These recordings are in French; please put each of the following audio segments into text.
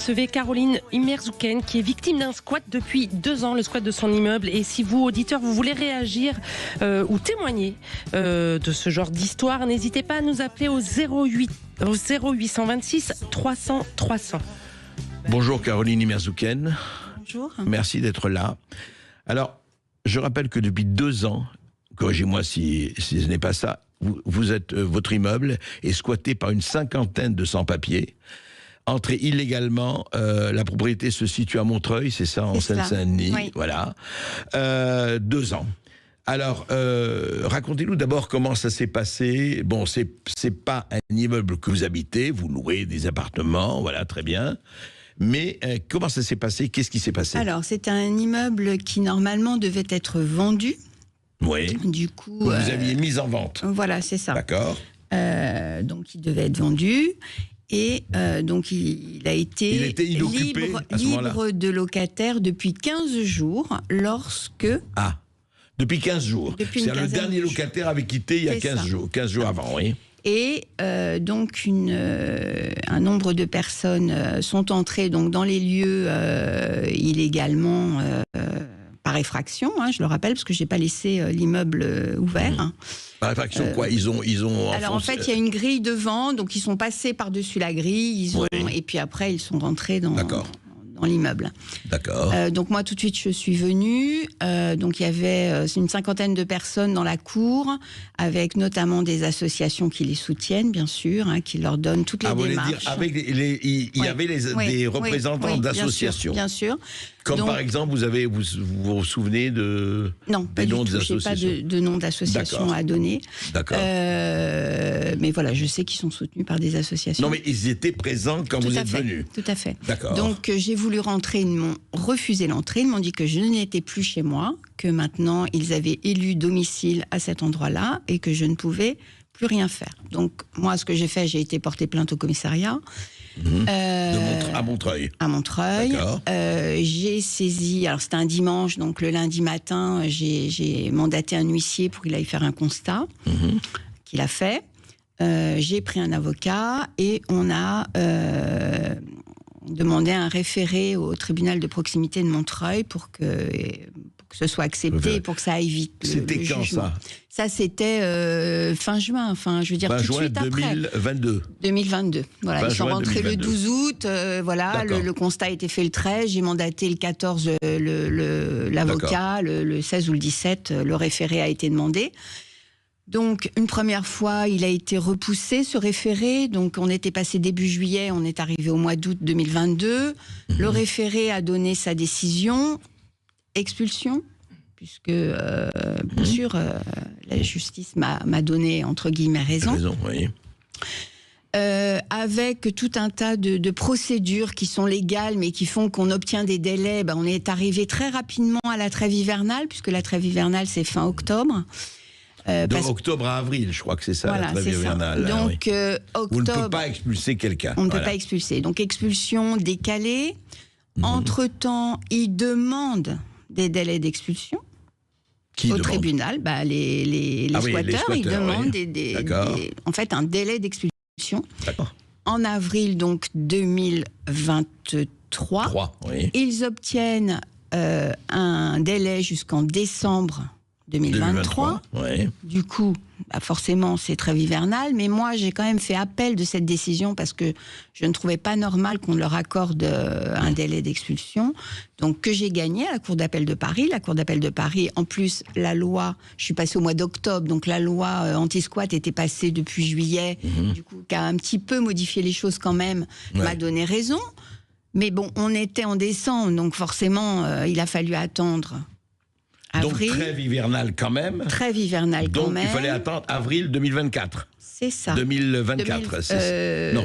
Recevez Caroline Imerzouken qui est victime d'un squat depuis 2 ans, le squat de son immeuble. Et si vous, auditeurs, vous voulez réagir ou témoigner de ce genre d'histoire, n'hésitez pas à nous appeler au 0826 300 300. Bonjour Caroline Imerzouken. Bonjour. Merci d'être là. Alors, je rappelle que depuis 2 ans, corrigez-moi si ce n'est pas ça, votre immeuble est squatté par une cinquantaine de sans-papiers. Entré illégalement, la propriété se situe à Montreuil, c'est ça, en Seine-Saint-Denis, oui. Voilà. 2 ans. Alors, racontez-nous d'abord comment ça s'est passé. Bon, c'est pas un immeuble que vous habitez, vous louez des appartements, voilà, très bien. Mais comment ça s'est passé? Qu'est-ce qui s'est passé? Alors, c'est un immeuble qui normalement devait être vendu. Oui. Du coup, vous aviez mis en vente. Voilà, c'est ça. D'accord. Donc, il devait être vendu. Et donc, il a été libre de locataire depuis 15 jours lorsque... Ah, depuis 15 jours. C'est le dernier locataire avait quitté il y a 15 jours. 15 jours avant, oui. Et donc, un nombre de personnes sont entrées donc, dans les lieux illégalement par effraction, hein, je le rappelle, parce que je n'ai pas laissé l'immeuble ouvert. Par effraction, quoi? Ils ont alors, en fait, il y a une grille devant, donc ils sont passés par-dessus la grille, et puis après, ils sont rentrés dans l'immeuble. D'accord. Donc moi, tout de suite, je suis venue. Donc il y avait une cinquantaine de personnes dans la cour, avec notamment des associations qui les soutiennent, bien sûr, hein, qui leur donnent toutes les démarches. Dire, avec il y avait des représentants d'associations. Bien sûr. Comme donc, par exemple, vous vous souvenez de des noms des associations? Non, pas de noms d'associations à donner. D'accord. Mais voilà, je sais qu'ils sont soutenus par des associations. Non, mais ils étaient présents quand vous êtes venus. Tout à fait. D'accord. Donc j'ai voulu rentrer, ils m'ont refusé l'entrée, ils m'ont dit que je n'étais plus chez moi, que maintenant ils avaient élu domicile à cet endroit-là et que je ne pouvais plus rien faire. Donc moi, ce que j'ai fait, j'ai été porter plainte au commissariat. À Montreuil. À Montreuil. J'ai saisi, alors c'était un dimanche, donc le lundi matin, j'ai mandaté un huissier pour qu'il aille faire un constat, qu'il a fait. J'ai pris un avocat et on a demandé un référé au tribunal de proximité de Montreuil pour que ce soit accepté et pour que ça aille vite. C'était quand ça? Ça, c'était fin juin, enfin, je veux dire, tout de suite après. 2022. 2022. Voilà, ils sont rentrés 2022. Le 12 août, voilà, le constat a été fait le 13, j'ai mandaté le 14 l'avocat, le 16 ou le 17, le référé a été demandé. Donc, une première fois, il a été repoussé, ce référé. Donc, on était passé début juillet, on est arrivé au mois d'août 2022. Le référé a donné sa décision, expulsion, puisque, bien sûr, la justice m'a donné, entre guillemets, raison. Oui. Avec tout un tas de procédures qui sont légales, mais qui font qu'on obtient des délais. On est arrivé très rapidement à la trêve hivernale, puisque la trêve hivernale, c'est fin octobre. De octobre à avril, je crois que c'est ça, voilà, la trêve hivernale. Donc, octobre, vous ne pouvez pas expulser quelqu'un. On ne peut pas expulser. Donc, expulsion décalée. Entre-temps, ils demandent des délais d'expulsion au tribunal. Les squatteurs, ils demandent en fait, un délai d'expulsion. En avril, donc, 2023. Ils obtiennent un délai jusqu'en décembre 2023. Du coup, forcément, c'est trêve hivernale. Mais moi, j'ai quand même fait appel de cette décision parce que je ne trouvais pas normal qu'on leur accorde un délai d'expulsion. Donc, que j'ai gagné à la Cour d'appel de Paris. La Cour d'appel de Paris, en plus, la loi, je suis passée au mois d'octobre, donc la loi anti-squat était passée depuis juillet, du coup, qui a un petit peu modifié les choses quand même, m'a donné raison. Mais bon, on était en décembre, donc forcément, il a fallu attendre. Avril. Donc trêve hivernale quand même. Trêve hivernale quand même. Donc il fallait attendre avril 2024. C'est ça. 2024. Non.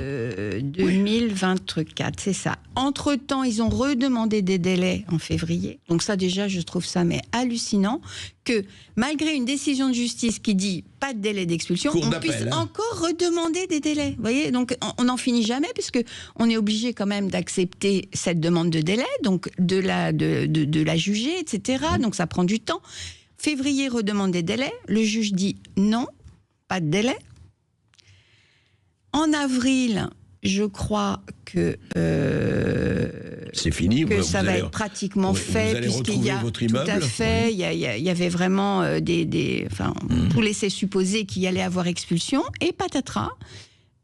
2024, c'est ça. Entre-temps, ils ont redemandé des délais en février. Donc ça, déjà, je trouve ça hallucinant que malgré une décision de justice qui dit pas de délai d'expulsion, on puisse encore redemander des délais. Vous voyez, donc on n'en finit jamais puisque on est obligé quand même d'accepter cette demande de délai, donc de la juger, etc. Donc ça prend du temps. Février redemande des délais. Le juge dit non, pas de délai. En avril, je crois que c'est fini. Que ça va être pratiquement fait. Vous allez retrouver votre immeuble. Tout à fait. Oui. Il y avait vraiment tout laissait supposer qu'il y allait avoir expulsion. Et patatras,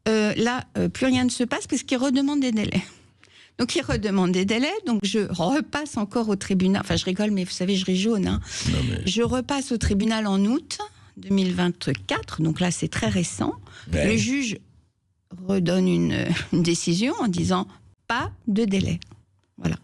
là, plus rien ne se passe parce qu'ils redemandent des délais. Donc, ils redemandent des délais. Donc, je repasse encore au tribunal. Enfin, je rigole, mais vous savez, je ris jaune. Hein. Je repasse au tribunal en août 2024. Donc là, c'est très récent. Ouais. Le juge redonne une décision en disant pas de délai. Voilà.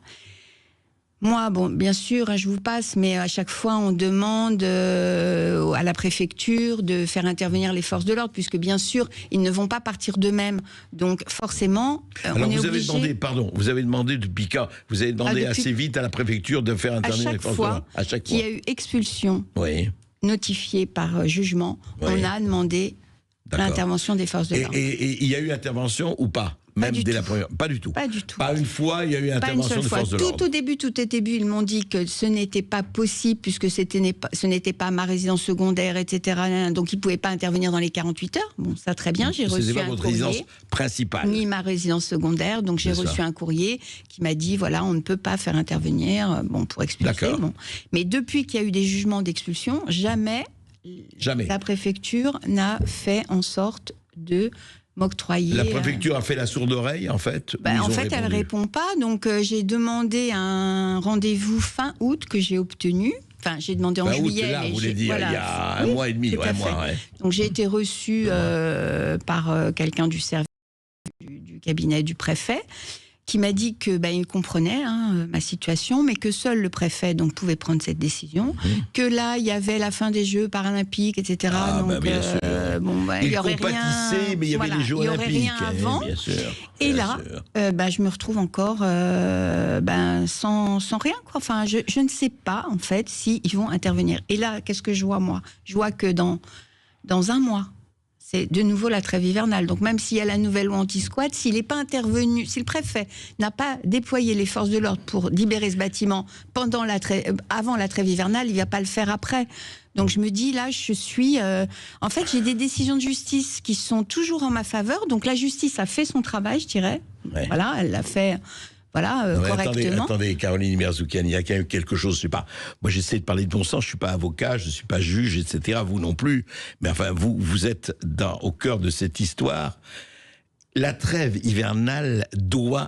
Moi, bon, bien sûr, je vous passe, mais à chaque fois, on demande à la préfecture de faire intervenir les forces de l'ordre, puisque bien sûr, ils ne vont pas partir d'eux-mêmes. Donc, forcément, on est obligé... Vous avez demandé depuis quand? Vous avez demandé assez vite à la préfecture de faire intervenir les forces de l'ordre? À chaque fois qu'il y a eu expulsion notifiée par jugement, on a demandé l'intervention des forces de l'ordre. Et il y a eu intervention ou pas? Même dès la première... Pas du tout. Pas du tout. Pas une fois, il y a eu intervention des forces de l'ordre. Tout au début, ils m'ont dit que ce n'était pas possible puisque ce n'était pas ma résidence secondaire, etc. Donc, ils ne pouvaient pas intervenir dans les 48 heures. Bon, ça très bien, j'ai reçu un courrier. C'est pas votre résidence principale. Ni ma résidence secondaire. Donc, j'ai reçu un courrier qui m'a dit, voilà, on ne peut pas faire intervenir, pour expulser. Bon. Mais depuis qu'il y a eu des jugements d'expulsion, jamais la préfecture n'a fait en sorte de m'octroyer... La préfecture a fait la sourde oreille, en fait? En fait, elle ne répond pas. Donc, j'ai demandé un rendez-vous fin août que j'ai obtenu. Enfin, j'ai demandé en juillet. Là, vous voulez dire, il y a un mois et demi. Donc, j'ai été reçue par quelqu'un du service du cabinet du préfet, qui m'a dit que il comprenait ma situation, mais que seul le préfet pouvait prendre cette décision, que là il y avait la fin des Jeux paralympiques, etc. Donc il y aurait rien, mais il y avait les Jeux olympiques, rien avant. Bien sûr, et là, je me retrouve encore sans rien, quoi. Enfin, je ne sais pas en fait si ils vont intervenir. Et là, qu'est-ce que je vois moi? Je vois que dans un mois, c'est de nouveau la trêve hivernale. Donc même s'il y a la nouvelle loi anti-squat, s'il n'est pas intervenu, si le préfet n'a pas déployé les forces de l'ordre pour libérer ce bâtiment avant la trêve hivernale, il ne va pas le faire après. Donc je me dis, là, je suis... en fait, j'ai des décisions de justice qui sont toujours en ma faveur. Donc la justice a fait son travail, je dirais. Ouais. Voilà, elle l'a fait... correctement. Attendez, Caroline Imerzoukian, il y a quand même quelque chose, je sais pas. Moi, j'essaie de parler de bon sens, je suis pas avocat, je suis pas juge, etc. Vous non plus. Mais enfin, vous êtes au cœur de cette histoire. La trêve hivernale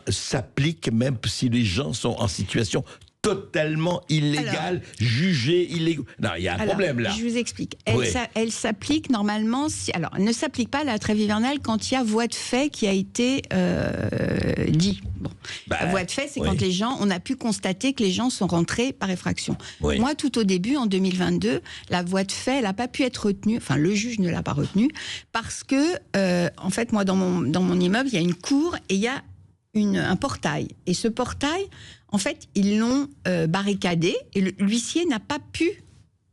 s'applique même si les gens sont en situation totalement illégale, jugée illégale. Non, il y a un problème là. Je vous explique. Elle s'applique normalement. Elle ne s'applique pas à la trêve hivernale quand il y a voie de fait qui a été dit. Bon. La voie de fait, c'est quand on a pu constater que les gens sont rentrés par effraction. Oui. Moi, tout au début, en 2022, la voie de fait, elle n'a pas pu être retenue. Enfin, le juge ne l'a pas retenue parce que, en fait, moi, dans mon immeuble, il y a une cour et il y a un portail. Et ce portail, en fait, ils l'ont barricadé et l'huissier n'a pas pu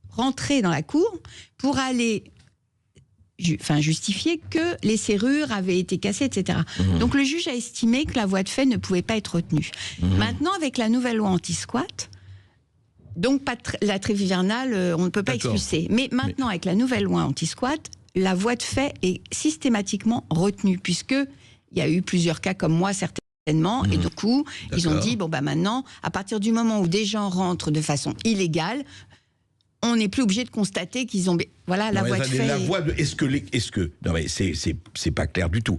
rentrer dans la cour pour aller justifier que les serrures avaient été cassées, etc. Donc le juge a estimé que la voie de fait ne pouvait pas être retenue. Maintenant, avec la nouvelle loi anti-squat, donc la trêve hivernale, on ne peut pas expulser. Mais maintenant, avec la nouvelle loi anti-squat, la voie de fait est systématiquement retenue, puisqu'il y a eu plusieurs cas comme moi, certainement. Et du coup, ils ont dit, maintenant, à partir du moment où des gens rentrent de façon illégale, on n'est plus obligé de constater qu'ils ont... Voilà, la voie de fait... Non, mais c'est pas clair du tout.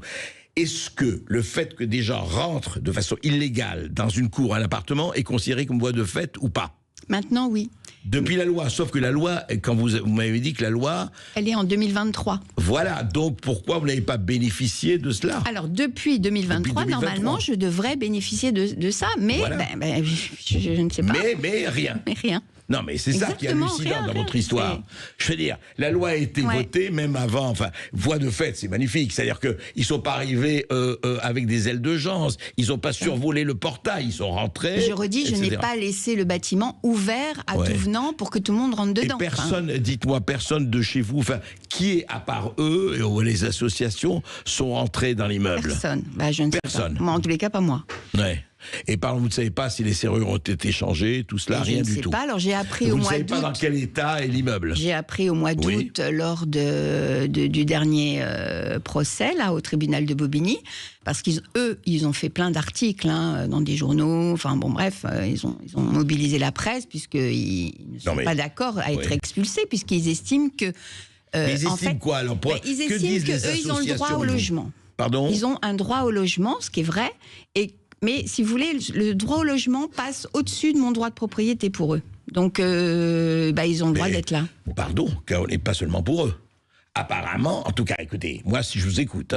Est-ce que le fait que des gens rentrent de façon illégale dans une cour, un appartement, est considéré comme voie de fait ou pas? Maintenant, oui. Depuis la loi, sauf que la loi, quand vous m'avez dit que la loi... Elle est en 2023. Voilà, donc pourquoi vous n'avez pas bénéficié de cela? Alors, depuis 2023, normalement, je devrais bénéficier de ça, mais voilà. Je ne sais pas. Mais rien. Mais rien. Non, mais c'est ça qui est hallucinant dans votre histoire. Je veux dire, la loi a été votée même avant, voie de fait, c'est magnifique. C'est-à-dire qu'ils ne sont pas arrivés avec des ailes de janse, ils n'ont pas survolé le portail, ils sont rentrés. Je redis, je n'ai pas laissé le bâtiment ouvert à tout venant pour que tout le monde rentre dedans. Et personne, dites-moi, personne de chez vous, qui est, à part eux, et les associations, sont rentrés dans l'immeuble? Personne. Je ne sais pas. Moi, en tous les cas, pas moi. Ouais. Et par exemple, vous ne savez pas si les serrures ont été changées, tout cela, rien du tout. Je ne sais pas, alors j'ai appris au mois d'août. Vous ne savez pas dans quel état est l'immeuble. J'ai appris au mois d'août, lors du dernier procès, là, au tribunal de Bobigny, parce ils ont fait plein d'articles dans des journaux, enfin bon bref, ils ont mobilisé la presse, puisqu'ils ne sont pas d'accord à être expulsés, puisqu'ils estiment que... Mais ils estiment quoi alors ils estiment qu'eux, ils ont le droit au logement. Pardon ? Ils ont un droit au logement, ce qui est vrai, mais si vous voulez, le droit au logement passe au-dessus de mon droit de propriété pour eux. Donc, ils ont le droit d'être là. Pardon, car on n'est pas seulement pour eux. Apparemment, en tout cas, écoutez, moi, si je vous écoute,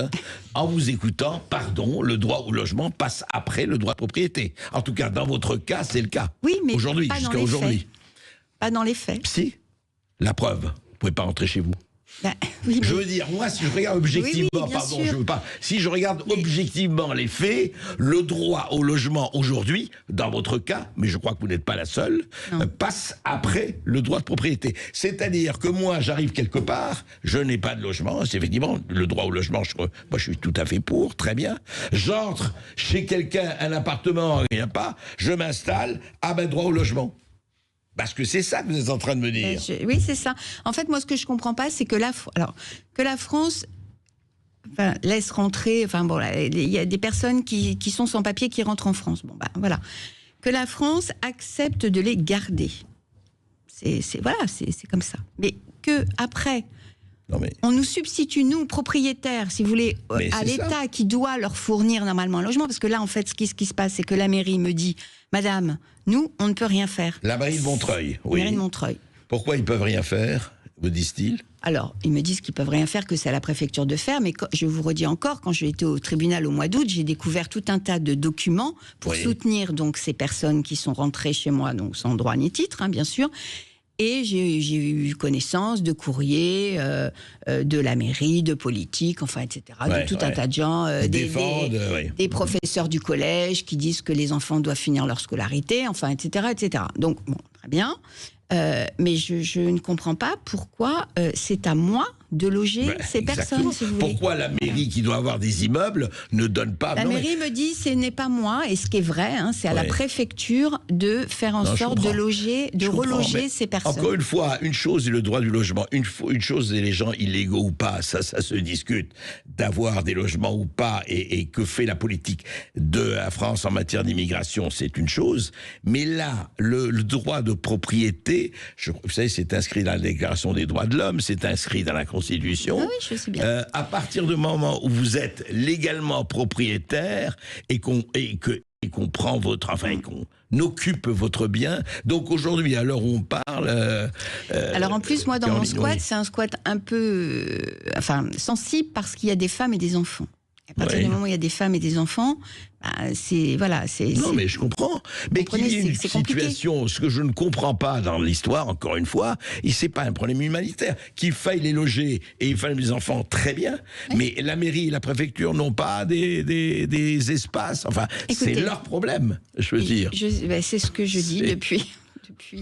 en vous écoutant, pardon, le droit au logement passe après le droit de propriété. En tout cas, dans votre cas, c'est le cas. Oui, mais aujourd'hui, jusqu'à aujourd'hui. Pas dans les faits. Si, la preuve, vous pouvez pas rentrer chez vous. Oui, je veux dire, moi, si je regarde objectivement, si je regarde objectivement les faits, le droit au logement aujourd'hui, dans votre cas, mais je crois que vous n'êtes pas la seule, passe après le droit de propriété. C'est-à-dire que moi, j'arrive quelque part, je n'ai pas de logement, c'est effectivement le droit au logement, moi je suis tout à fait pour, très bien. J'entre chez quelqu'un, un appartement, il n'y a pas, je m'installe, droit au logement. Parce que c'est ça que vous êtes en train de me dire. Oui, c'est ça. En fait, moi, ce que je comprends pas, c'est que la France laisse rentrer... Enfin, bon, il y a des personnes qui sont sans papier qui rentrent en France. Bon, voilà. Que la France accepte de les garder. C'est comme ça. Mais que après... On nous substitue, nous, propriétaires, si vous voulez, à l'État qui doit leur fournir normalement un logement. Parce que là, en fait, ce qui se passe, c'est que la mairie me dit, madame, nous, on ne peut rien faire. La mairie de Montreuil, oui. La mairie de Montreuil. Pourquoi ils ne peuvent rien faire, vous disent-ils ? Alors, ils me disent qu'ils ne peuvent rien faire, que c'est à la préfecture de faire. Mais je vous redis encore, quand j'ai été au tribunal au mois d'août, j'ai découvert tout un tas de documents pour soutenir donc ces personnes qui sont rentrées chez moi, donc sans droit ni titre, bien sûr. Et j'ai eu connaissance de courriers de la mairie, de politique, enfin, etc., de tout un tas de gens, des professeurs du collège qui disent que les enfants doivent finir leur scolarité, enfin, etc., etc. Donc, bon, très bien. Mais je ne comprends pas pourquoi c'est à moi de loger ces personnes. Si vous voulez. Pourquoi la mairie qui doit avoir des immeubles ne donne pas... La mairie me dit ce n'est pas moi, et ce qui est vrai, c'est à la préfecture de faire en sorte de reloger ces personnes. Encore une fois, une chose est le droit du logement, une chose est les gens illégaux ou pas, ça se discute, d'avoir des logements ou pas, et que fait la politique de la France en matière d'immigration, c'est une chose, mais là, le droit de propriété, vous savez, c'est inscrit dans la Déclaration des droits de l'homme, c'est inscrit dans la Constitution. Ah oui, je sais bien. À partir du moment où vous êtes légalement propriétaire et qu'on prend votre, qu'on occupe votre bien. Donc aujourd'hui, à l'heure où on parle... Alors en plus, moi, dans mon squat, c'est un squat un peu sensible parce qu'il y a des femmes et des enfants. À partir du moment où il y a des femmes et des enfants, Non, mais je comprends. Mais qu'il y ait une situation, ce que je ne comprends pas dans l'histoire, encore une fois, c'est pas un problème humanitaire. Qu'il faille les loger et il faille les enfants, très bien. Oui. Mais la mairie et la préfecture n'ont pas des espaces. Enfin, c'est leur problème, je veux dire. C'est ce que je dis depuis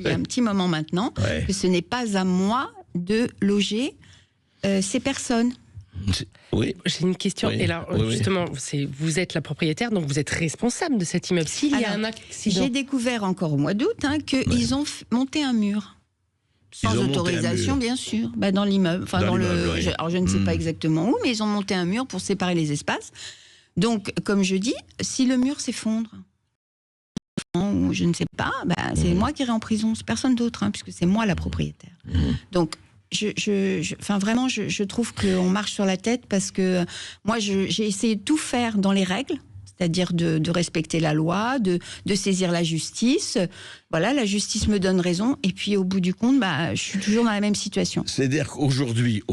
un petit moment maintenant, que ce n'est pas à moi de loger ces personnes. Oui. J'ai une question. Et là, justement, vous êtes la propriétaire, donc vous êtes responsable de cet immeuble. S'il y a un accident... J'ai découvert encore au mois d'août qu'ils ont monté un mur. Sans autorisation, bien sûr, dans l'immeuble. Enfin, alors, je ne sais pas exactement où, mais ils ont monté un mur pour séparer les espaces. Donc, comme je dis, si le mur s'effondre, ou je ne sais pas, c'est moi qui irai en prison, c'est personne d'autre, puisque c'est moi la propriétaire. Donc, je trouve qu'on marche sur la tête parce que moi, j'ai essayé de tout faire dans les règles, c'est-à-dire de respecter la loi, de saisir la justice. Voilà, la justice me donne raison. Et puis, au bout du compte, je suis toujours dans la même situation. C'est-à-dire qu'aujourd'hui,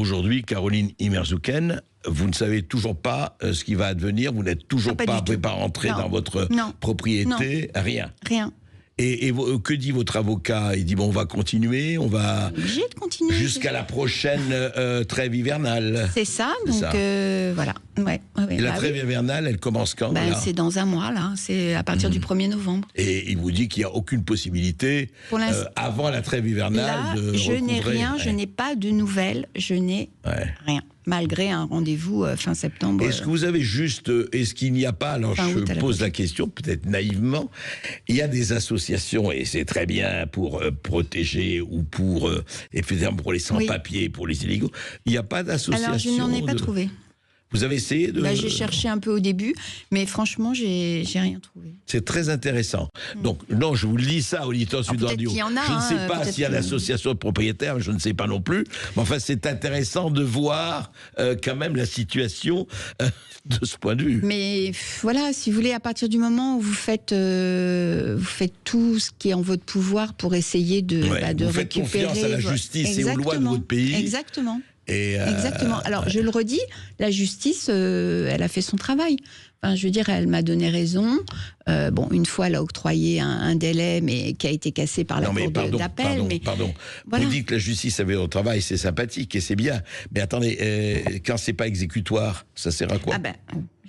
Caroline Imerzouken, vous ne savez toujours pas ce qui va advenir, vous n'êtes toujours pas rentré dans votre propriété, rien. Rien. Et que dit votre avocat? Il dit on va continuer, on va obligé de continuer jusqu'à la prochaine trêve hivernale. C'est ça, donc voilà. Et la trêve hivernale, elle commence quand? C'est dans un mois, là. C'est à partir du 1er novembre. Et il vous dit qu'il n'y a aucune possibilité, avant la trêve hivernale, de je n'ai rien, ouais. je n'ai pas de nouvelles, je n'ai rien. Malgré un rendez-vous fin septembre. Est-ce que vous avez juste... Est-ce qu'il n'y a pas... Alors je pose la question, peut-être naïvement. Il y a des associations, et c'est très bien pour protéger ou pour les sans-papiers, pour les illégaux. Il n'y a pas d'association... Alors je n'en ai pas trouvé. Vous avez essayé de... J'ai cherché un peu au début, mais franchement, j'ai rien trouvé. C'est très intéressant. Donc, non, je vous lis ça, auditeur Sud Radio. Je ne sais pas s'il y a l'association de propriétaires, je ne sais pas non plus. Mais enfin, c'est intéressant de voir quand même la situation de ce point de vue. Mais voilà, si vous voulez, à partir du moment où vous faites tout ce qui est en votre pouvoir pour essayer de récupérer... Vous faites confiance à la justice et aux lois de votre pays. Exactement. Exactement. Alors, je le redis, la justice, elle a fait son travail. Enfin, je veux dire, elle m'a donné raison. Une fois, elle a octroyé un délai, mais qui a été cassé par la cour d'appel. Pardon. Voilà. Vous dites que la justice avait son travail, c'est sympathique et c'est bien. Mais attendez, quand c'est pas exécutoire, ça sert à quoi?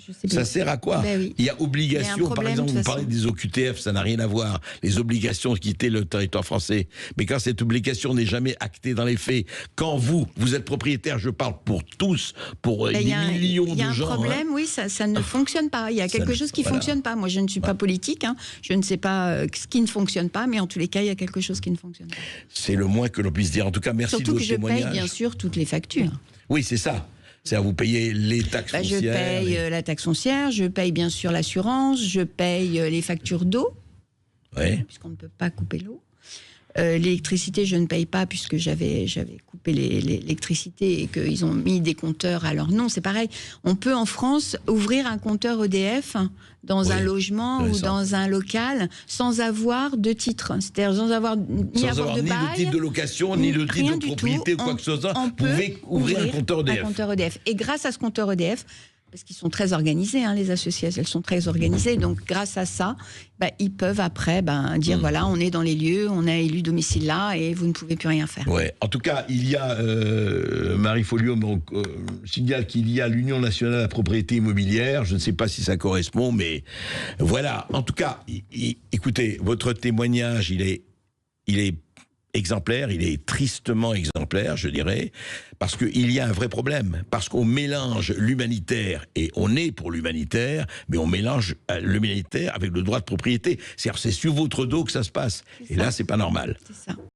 Je sais bien. Ça sert à quoi? Oui. Il y a obligation, par exemple, vous parlez des OQTF, ça n'a rien à voir. Les obligations de quitter le territoire français. Mais quand cette obligation n'est jamais actée dans les faits, quand vous êtes propriétaire, je parle pour tous, pour des millions de gens. Il y a un problème, oui, ça ne fonctionne pas. Il y a quelque chose qui ne fonctionne pas. Moi, je ne suis pas politique, je ne sais pas ce qui ne fonctionne pas, mais en tous les cas, il y a quelque chose qui ne fonctionne pas. C'est le moins que l'on puisse dire. En tout cas, merci de votre témoignage. Surtout que je paye, bien sûr, toutes les factures. Oui, c'est ça. C'est-à-dire vous payez les taxes foncières. Je paye la taxe foncière, je paye bien sûr l'assurance, je paye les factures d'eau, puisqu'on ne peut pas couper l'eau. L'électricité, je ne paye pas puisque j'avais coupé l'électricité et qu'ils ont mis des compteurs à leur nom. C'est pareil. On peut en France ouvrir un compteur EDF dans un logement ou dans un local sans avoir de titre. C'est-à-dire sans avoir ni de titre de location, ni de titre de propriété ou quoi que ce soit. Vous pouvez ouvrir un compteur EDF. Et grâce à ce compteur EDF, parce qu'ils sont très organisés, les associations, elles sont très organisées. Donc, grâce à ça, ils peuvent après dire voilà, on est dans les lieux, on a élu domicile là et vous ne pouvez plus rien faire. Ouais. En tout cas, il y a, Marie Folliot signale qu'il y a l'Union nationale de la propriété immobilière. Je ne sais pas si ça correspond, mais voilà. En tout cas, écoutez, votre témoignage, il est exemplaire, il est tristement exemplaire, je dirais, parce qu'il y a un vrai problème, parce qu'on mélange l'humanitaire, et on est pour l'humanitaire, mais on mélange l'humanitaire avec le droit de propriété. C'est sur votre dos que ça se passe. Et là, c'est pas normal. C'est ça.